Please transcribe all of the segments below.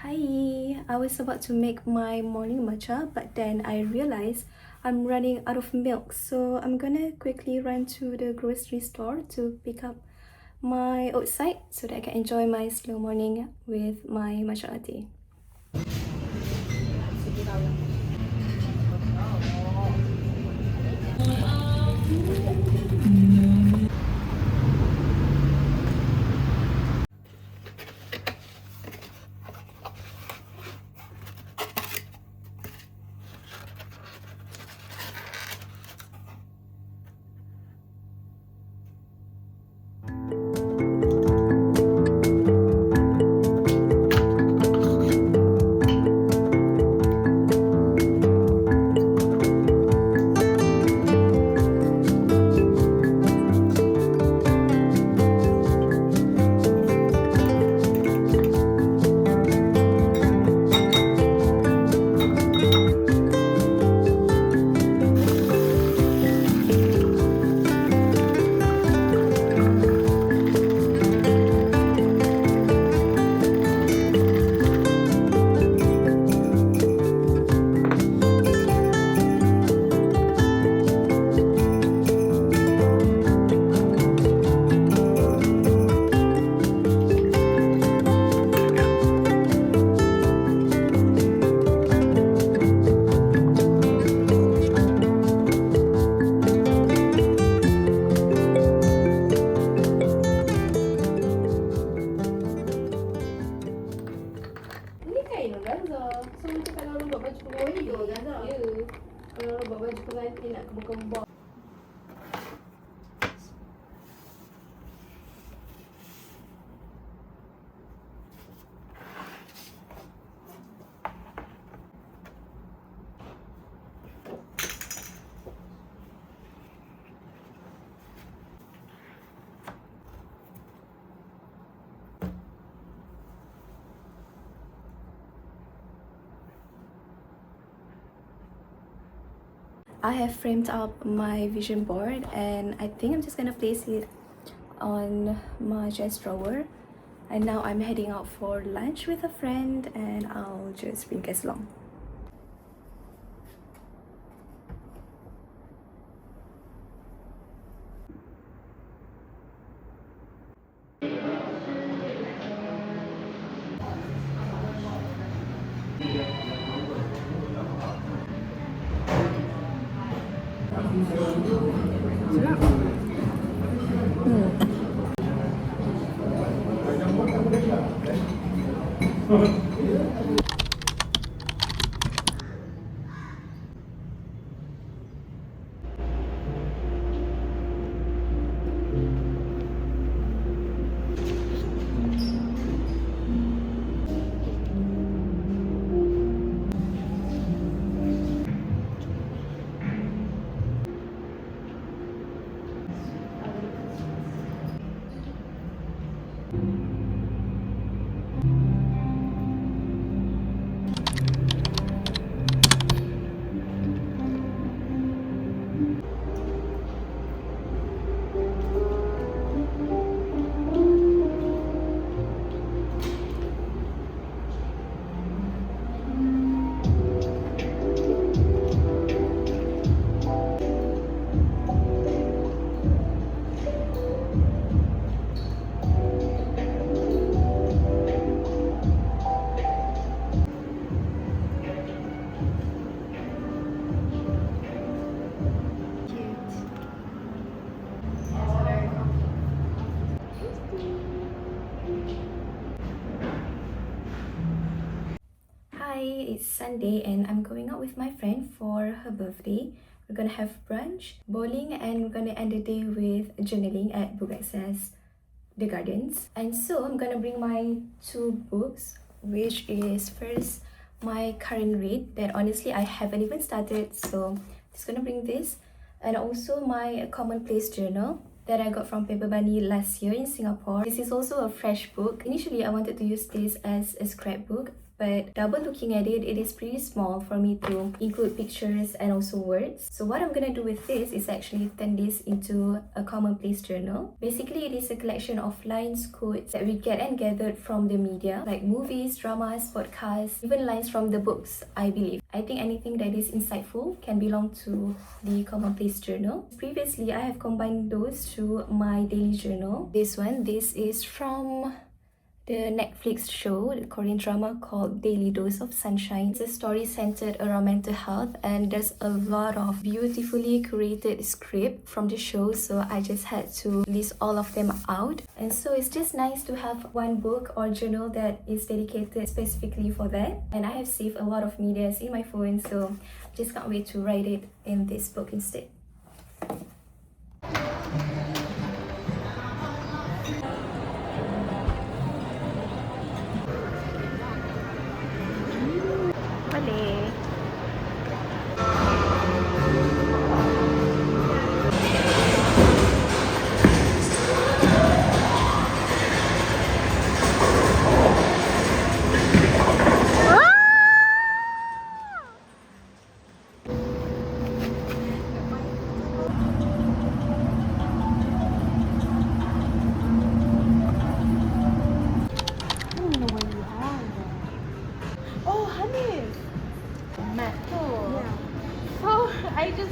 Hi, I was about to make my morning matcha, but then I realized I'm running out of milk, so I'm gonna quickly run to the grocery store to pick up my oat side so that I can enjoy my slow morning with my matcha latte. Ni kain organza. So macam kalau orang buat baju pengantin tu organza. Ya. Kalau orang buat baju pengantin nak kembang-kembang. I have framed up my vision board and I think I'm just gonna place it on my chest drawer. And now I'm heading out for lunch with a friend and I'll just bring guys along. Hi, it's Sunday and I'm going out with my friend for her birthday. We're gonna have brunch, bowling, and we're gonna end the day with journaling at Book Access, The Gardens. And so I'm gonna bring my two books, which is first my current read that honestly I haven't even started, so I'm just gonna bring this, and also my commonplace journal that I got from Paper Bunny last year in Singapore. This is also a fresh book. Initially I wanted to use this as a scrapbook, but double looking at it, it is pretty small for me to include pictures and also words. So what I'm gonna do with this is actually turn this into a commonplace journal. Basically, it is a collection of lines, quotes that we get and gathered from the media, like movies, dramas, podcasts, even lines from the books, I believe. I think anything that is insightful can belong to the commonplace journal. Previously, I have combined those to my daily journal. This is from the Netflix show, the Korean drama called Daily Dose of Sunshine. It's a story centered around mental health, and there's a lot of beautifully curated script from the show, so I just had to list all of them out. And so it's just nice to have one book or journal that is dedicated specifically for that. And I have saved a lot of medias in my phone, so just can't wait to write it in this book instead. Boleh. Oh, Hanif. Matt tu. Yeah. Oh, I just.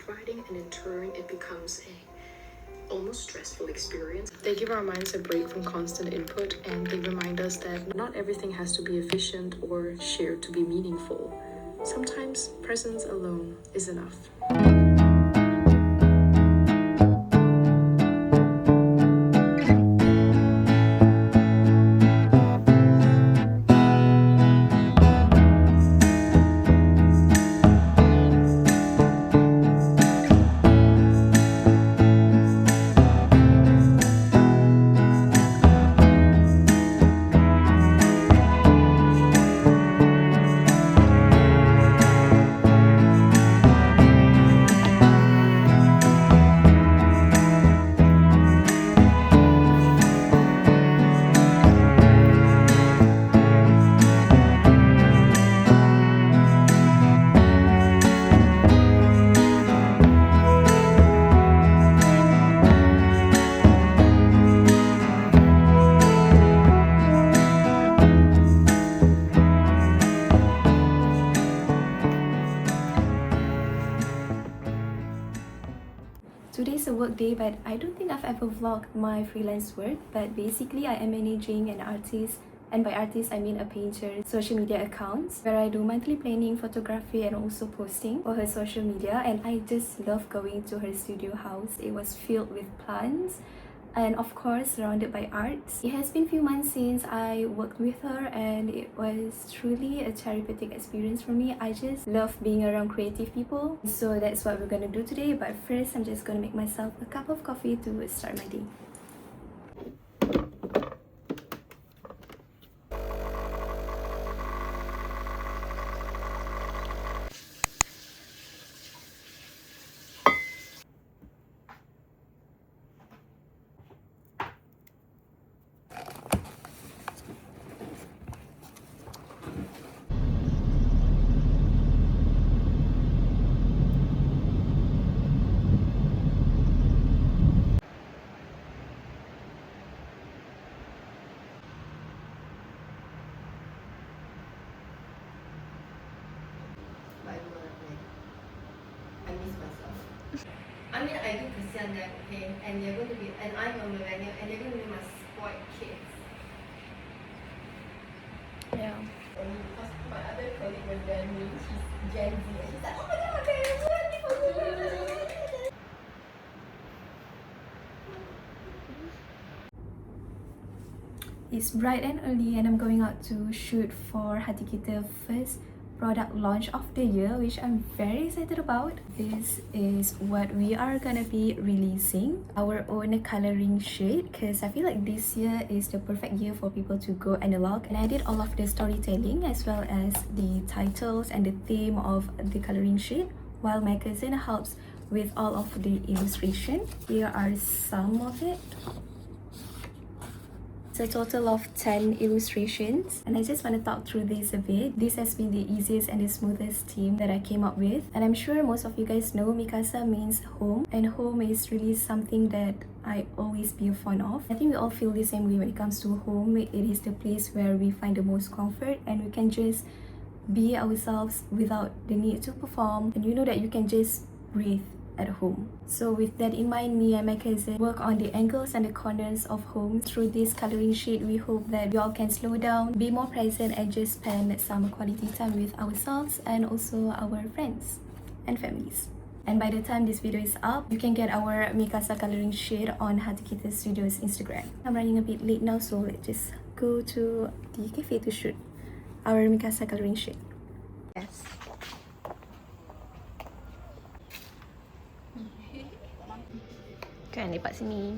Writing, and in turn it becomes a almost stressful experience. They give our minds a break from constant input, and they remind us that not everything has to be efficient or shared to be meaningful. Sometimes presence alone is enough. Today's a work day, but I don't think I've ever vlogged my freelance work. But basically, I am managing an artist, and by artist I mean a painter, social media accounts where I do monthly planning, photography, and also posting for her social media. And I just love going to her studio house. It was filled with plants, and of course surrounded by arts. It has been few months since I worked with her and it was truly a therapeutic experience for me. I just love being around creative people. So that's what we're gonna do today, but first I'm just gonna make myself a cup of coffee to start my day. But I don't know like I miss myself. I mean I do kesian them, okay? And they're going to be and I'm a millennial and they're going to be my spoiled kids. Yeah. Because my other colleague was there me, she's Gen Z and she's like, oh my god, okay, I'm ready for you. It's bright and early and I'm going out to shoot for Hati Kita first product launch of the year, which I'm very excited about. This is what we are gonna be releasing, our own coloring shade, because I feel like this year is the perfect year for people to go analog, and I did all of the storytelling as well as the titles and the theme of the coloring shade, while my cousin helps with all of the illustration. Here are some of it. It's a total of 10 illustrations, and I just want to talk through this a bit. This has been the easiest and the smoothest theme that I came up with, and I'm sure most of you guys know Mikasa means home, and home is really something that I always be fond of. I think we all feel the same way when it comes to home. It is the place where we find the most comfort and we can just be ourselves without the need to perform, and you know that you can just breathe at home. So with that in mind, me and my cousin work on the angles and the corners of home. Through this coloring sheet, we hope that we all can slow down, be more present, and just spend some quality time with ourselves and also our friends and families. And by the time this video is up, you can get our Mikasa coloring sheet on Hati Kita Studios Instagram. I'm running a bit late now, so let's just go to the cafe to shoot our Mikasa coloring sheet. Yes. Kan lepak sini.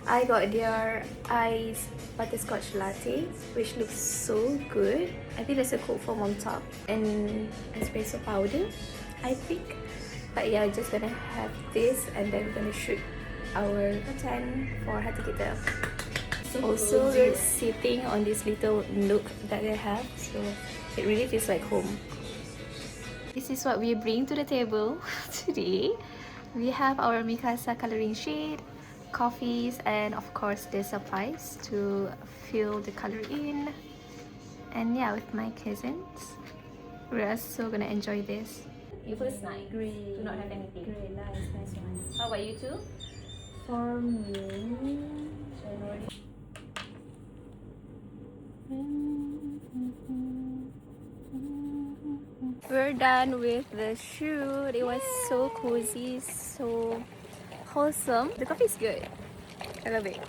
I got their iced butterscotch latte, which looks so good. I think there's a cold foam on top and espresso powder, I think. But yeah, just gonna have this and then we're gonna shoot our content for Hati Kita. Also, we're sitting on this little nook that they have, so it really feels like home. This is what we bring to the table today. We have our Mikasa coloring sheet, coffees, and of course the supplies to fill the color in. And yeah, with my cousins, we're so gonna enjoy this. Your first night? Great. Do not have anything. Great, nice one. How about you two? For me, January. We're done with the shoot. It was so cozy, so wholesome. The coffee is good. I love it.